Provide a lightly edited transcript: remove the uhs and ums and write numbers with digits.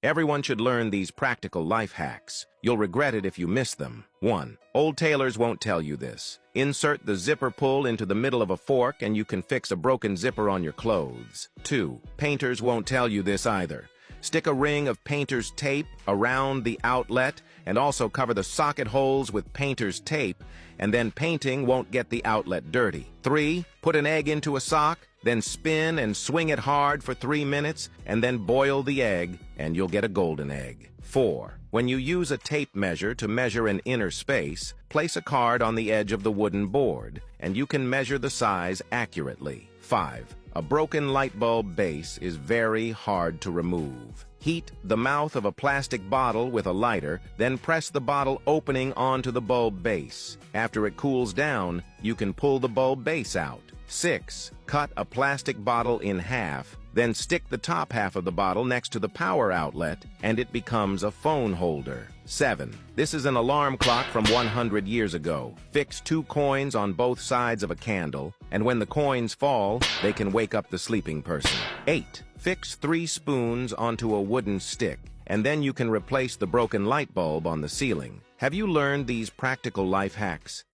Everyone should learn these practical life hacks. You'll regret it if you miss them. 1. Old tailors won't tell you this. Insert the zipper pull into the middle of a fork and you can fix a broken zipper on your clothes. 2. Painters won't tell you this either. Stick a ring of painter's tape around the outlet and also cover the socket holes with painter's tape, and then painting won't get the outlet dirty. 3. Put an egg into a sock, then spin and swing it hard for 3 minutes, and then boil the egg, and you'll get a golden egg. 4. When you use a tape measure to measure an inner space, place a card on the edge of the wooden board, and you can measure the size accurately. 5. A broken light bulb base is very hard to remove. Heat the mouth of a plastic bottle with a lighter, then press the bottle opening onto the bulb base. After it cools down, you can pull the bulb base out. 6. Cut a plastic bottle in half, then stick the top half of the bottle next to the power outlet, and it becomes a phone holder. 7. This is an alarm clock from 100 years ago. Fix 2 coins on both sides of a candle, and when the coins fall, they can wake up the sleeping person. 8. Fix 3 spoons onto a wooden stick, and then you can replace the broken light bulb on the ceiling. Have you learned these practical life hacks?